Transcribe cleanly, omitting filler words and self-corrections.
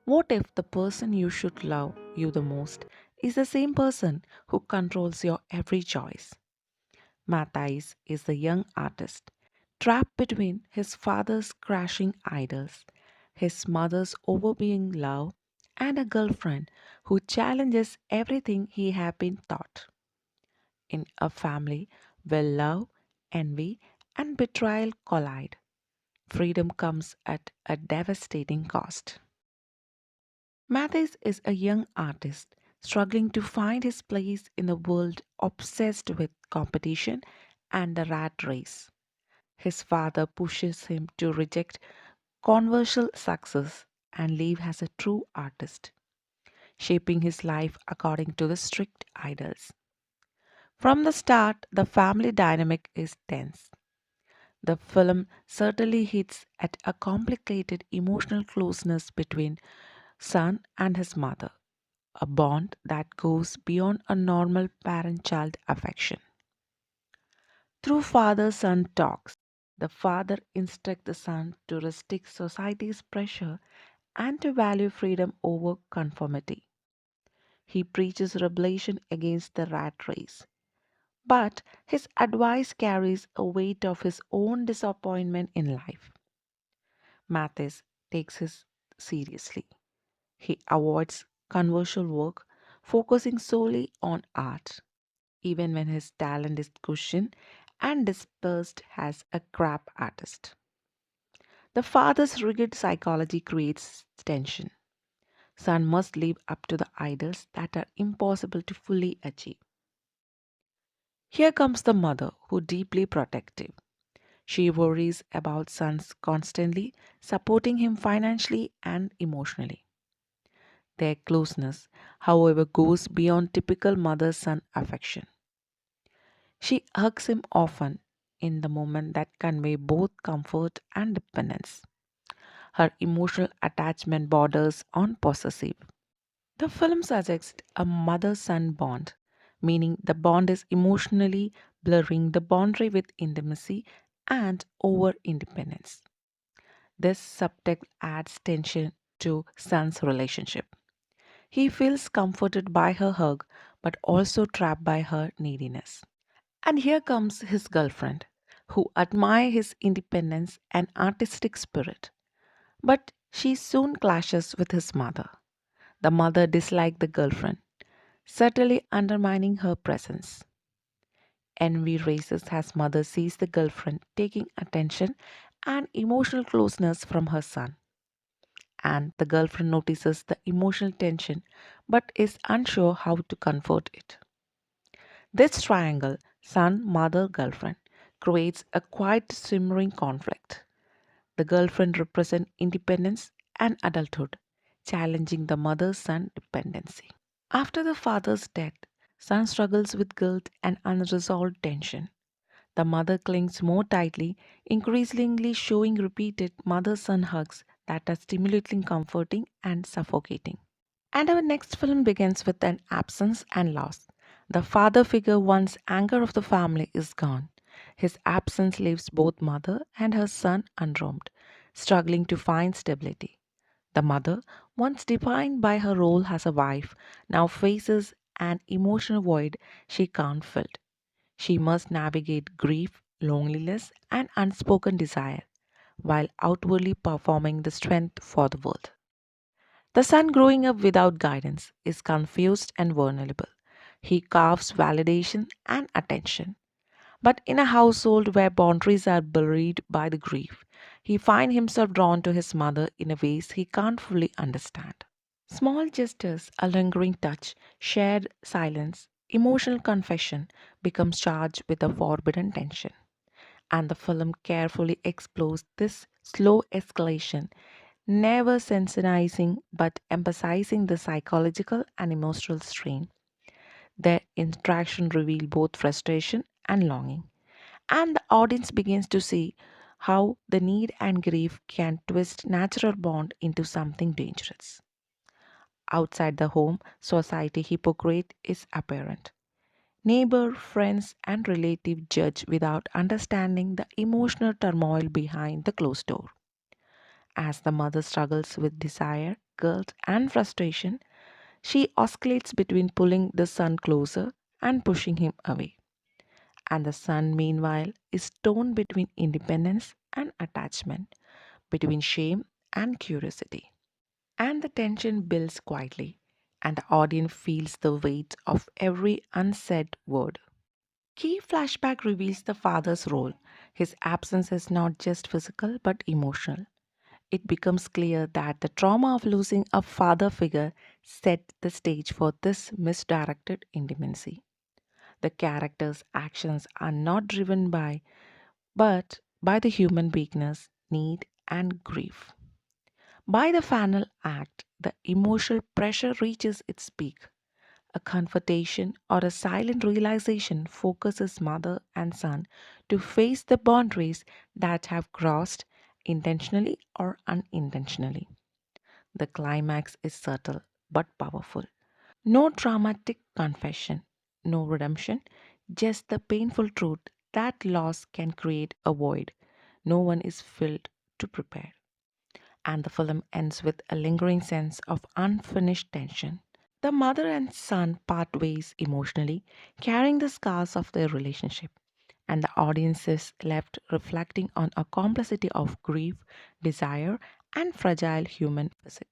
What if the person you should love you the most is the same person who controls your every choice? Matias is the young artist, trapped between his father's crashing idols, his mother's overbearing love, and a girlfriend who challenges everything he had been taught. In a family where love, envy, and betrayal collide, freedom comes at a devastating cost. Mathis is a young artist struggling to find his place in a world obsessed with competition and the rat race. His father pushes him to reject controversial success and live as a true artist, shaping his life according to the strict ideals. From the start, the family dynamic is tense. The film certainly hits at a complicated emotional closeness between son and his mother, a bond that goes beyond a normal parent child affection. Through father son talks, the father instructs the son to resist society's pressure and to value freedom over conformity. He preaches rebellion against the rat race. But his advice carries a weight of his own disappointment in life. Mathis takes this seriously. He avoids commercial work, focusing solely on art, even when his talent is cushioned and dispersed as a crap artist. The father's rigid psychology creates tension. Son must live up to the ideals that are impossible to fully achieve. Here comes the mother, who deeply protective. She worries about sons constantly, supporting him financially and emotionally. Their closeness, however, goes beyond typical mother son affection. She hugs him often in the moment that convey both comfort and dependence. Her emotional attachment borders on possessive. The film suggests a mother son bond, meaning the bond is emotionally blurring the boundary with intimacy and over independence. This subtext adds tension to son's relationship. He feels comforted by her hug but also trapped by her neediness. And here comes his girlfriend, who admires his independence and artistic spirit. But she soon clashes with his mother. The mother dislikes the girlfriend, subtly undermining her presence. Envy raises as mother sees the girlfriend taking attention and emotional closeness from her son. And the girlfriend notices the emotional tension but is unsure how to comfort it. This triangle, son, mother, girlfriend, creates a quiet simmering conflict. The girlfriend represents independence and adulthood, challenging the mother son dependency. After the father's death, son struggles with guilt and unresolved tension. The mother clings more tightly, increasingly showing repeated mother son hugs that are stimulating, comforting, and suffocating. And our next film begins with an absence and loss. The father figure, once anchor of the family, is gone. His absence leaves both mother and her son unroamed, struggling to find stability. The mother, once defined by her role as a wife, now faces an emotional void she can't fill. She must navigate grief, loneliness, and unspoken desire while outwardly performing the strength for the world. The son, growing up without guidance, is confused and vulnerable. He carves validation and attention. But in a household where boundaries are buried by the grief, he finds himself drawn to his mother in a ways he can't fully understand. Small gestures, a lingering touch, shared silence, emotional confession becomes charged with a forbidden tension. And the film carefully explores this slow escalation, never sensationalizing but emphasizing the psychological and emotional strain. Their interaction reveal both frustration and longing, and the audience begins to see how the need and grief can twist natural bond into something dangerous. Outside the home, society hypocrite is apparent. Neighbor, friends, and relatives judge without understanding the emotional turmoil behind the closed door. As the mother struggles with desire, guilt and frustration, she oscillates between pulling the son closer and pushing him away. And the son, meanwhile, is torn between independence and attachment, between shame and curiosity. And the tension builds quietly, and the audience feels the weight of every unsaid word. Key flashback reveals the father's role. His absence is not just physical but emotional. It becomes clear that the trauma of losing a father figure set the stage for this misdirected intimacy. The character's actions are not driven by, but by the human weakness, need, and grief. By the final act, the emotional pressure reaches its peak. A confrontation or a silent realization focuses mother and son to face the boundaries that have crossed intentionally or unintentionally. The climax is subtle but powerful. No dramatic confession, no redemption, just the painful truth that loss can create a void no one is filled to prepare. And the film ends with a lingering sense of unfinished tension. The mother and son part ways emotionally, carrying the scars of their relationship, and the audience is left reflecting on a complexity of grief, desire, and fragile human physics.